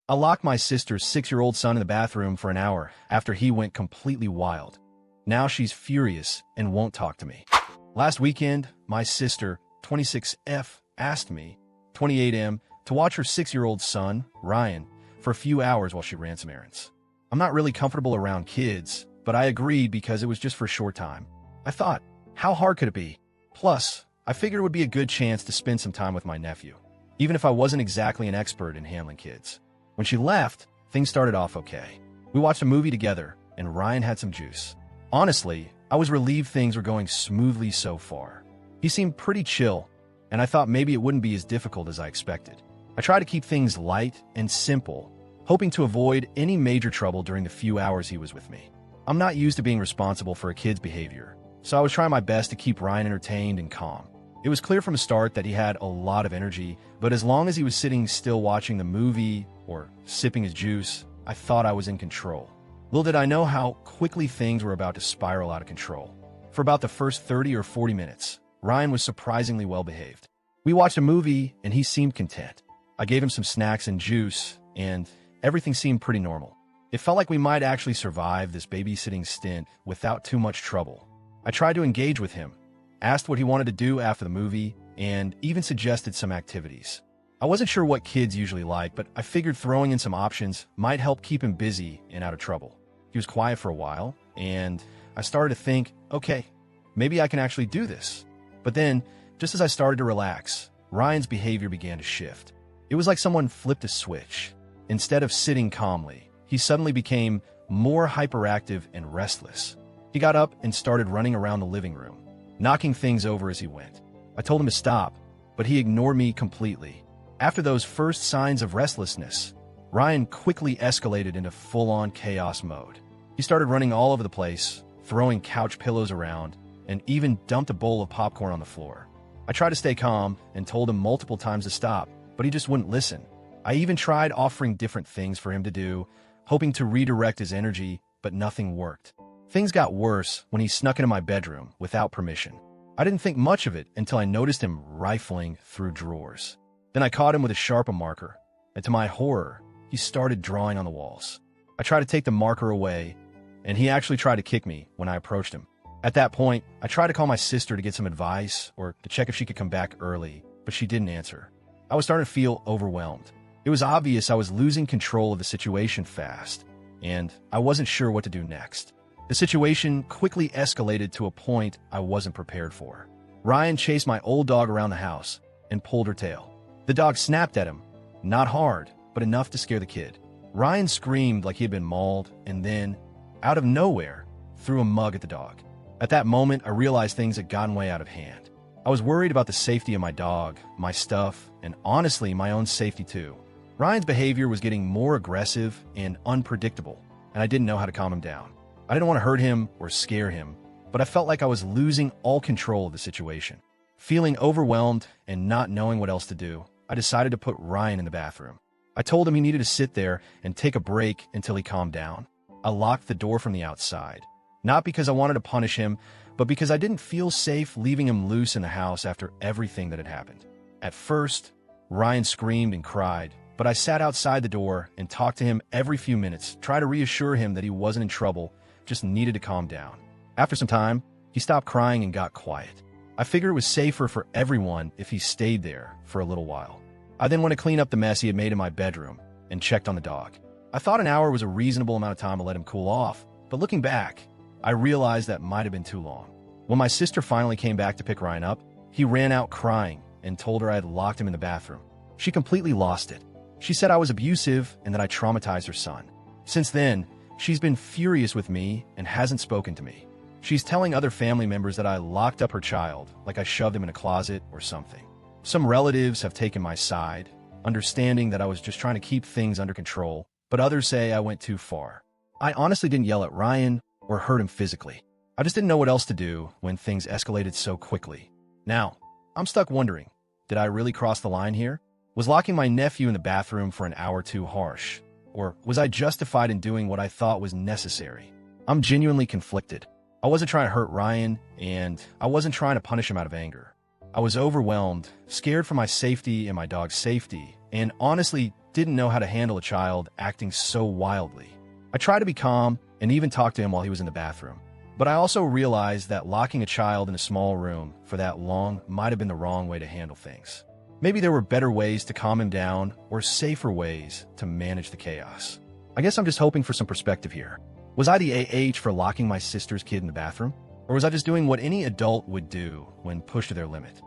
I locked my sister's 6-year-old son in the bathroom for an hour after he went completely wild. Now she's furious and won't talk to me. Last weekend, my sister, 26F, asked me, 28M, to watch her 6-year-old son, Ryan, for a few hours while she ran some errands. I'm not really comfortable around kids, but I agreed because it was just for a short time. I thought, how hard could it be? Plus, I figured it would be a good chance to spend some time with my nephew, even if I wasn't exactly an expert in handling kids. When she left, things started off okay. We watched a movie together, and Ryan had some juice. Honestly, I was relieved things were going smoothly so far. He seemed pretty chill, and I thought maybe it wouldn't be as difficult as I expected. I tried to keep things light and simple, hoping to avoid any major trouble during the few hours he was with me. I'm not used to being responsible for a kid's behavior, so I was trying my best to keep Ryan entertained and calm. It was clear from the start that he had a lot of energy, but as long as he was sitting still watching the movie or sipping his juice, I thought I was in control. Little did I know how quickly things were about to spiral out of control. For about the first 30 or 40 minutes, Ryan was surprisingly well behaved. We watched a movie and he seemed content. I gave him some snacks and juice, and everything seemed pretty normal. It felt like we might actually survive this babysitting stint without too much trouble. I tried to engage with him, asked what he wanted to do after the movie, and even suggested some activities. I wasn't sure what kids usually like, but I figured throwing in some options might help keep him busy and out of trouble. He was quiet for a while, and I started to think, okay, maybe I can actually do this. But then, just as I started to relax, Ryan's behavior began to shift. It was like someone flipped a switch. Instead of sitting calmly, he suddenly became more hyperactive and restless. He got up and started running around the living room, knocking things over as he went. I told him to stop, but he ignored me completely. After those first signs of restlessness, Ryan quickly escalated into full-on chaos mode. He started running all over the place, throwing couch pillows around, and even dumped a bowl of popcorn on the floor. I tried to stay calm and told him multiple times to stop, but he just wouldn't listen. I even tried offering different things for him to do, hoping to redirect his energy, but nothing worked. Things got worse when he snuck into my bedroom without permission. I didn't think much of it until I noticed him rifling through drawers. Then I caught him with a Sharpie marker, and to my horror, he started drawing on the walls. I tried to take the marker away, and he actually tried to kick me when I approached him. At that point, I tried to call my sister to get some advice or to check if she could come back early, but she didn't answer. I was starting to feel overwhelmed. It was obvious I was losing control of the situation fast, and I wasn't sure what to do next. The situation quickly escalated to a point I wasn't prepared for. Ryan chased my old dog around the house and pulled her tail. The dog snapped at him, not hard, but enough to scare the kid. Ryan screamed like he had been mauled and then, out of nowhere, threw a mug at the dog. At that moment, I realized things had gotten way out of hand. I was worried about the safety of my dog, my stuff, and honestly, my own safety too. Ryan's behavior was getting more aggressive and unpredictable, and I didn't know how to calm him down. I didn't want to hurt him or scare him, but I felt like I was losing all control of the situation. Feeling overwhelmed and not knowing what else to do, I decided to put Ryan in the bathroom. I told him he needed to sit there and take a break until he calmed down. I locked the door from the outside, not because I wanted to punish him, but because I didn't feel safe leaving him loose in the house after everything that had happened. At first, Ryan screamed and cried, but I sat outside the door and talked to him every few minutes, trying to reassure him that he wasn't in trouble, just needed to calm down. After some time, he stopped crying and got quiet. I figured it was safer for everyone if he stayed there for a little while. I then went to clean up the mess he had made in my bedroom and checked on the dog. I thought an hour was a reasonable amount of time to let him cool off, but looking back, I realized that might have been too long. When my sister finally came back to pick Ryan up, he ran out crying and told her I had locked him in the bathroom. She completely lost it. She said I was abusive and that I traumatized her son. Since then, she's been furious with me and hasn't spoken to me. She's telling other family members that I locked up her child, like I shoved him in a closet or something. Some relatives have taken my side, understanding that I was just trying to keep things under control, but others say I went too far. I honestly didn't yell at Ryan or hurt him physically. I just didn't know what else to do when things escalated so quickly. Now, I'm stuck wondering, did I really cross the line here? Was locking my nephew in the bathroom for an hour too harsh? Or was I justified in doing what I thought was necessary? I'm genuinely conflicted. I wasn't trying to hurt Ryan, and I wasn't trying to punish him out of anger. I was overwhelmed, scared for my safety and my dog's safety, and honestly didn't know how to handle a child acting so wildly. I tried to be calm and even talked to him while he was in the bathroom. But I also realized that locking a child in a small room for that long might have been the wrong way to handle things. Maybe there were better ways to calm him down or safer ways to manage the chaos. I guess I'm just hoping for some perspective here. Was I the AH for locking my sister's kid in the bathroom? Or was I just doing what any adult would do when pushed to their limit?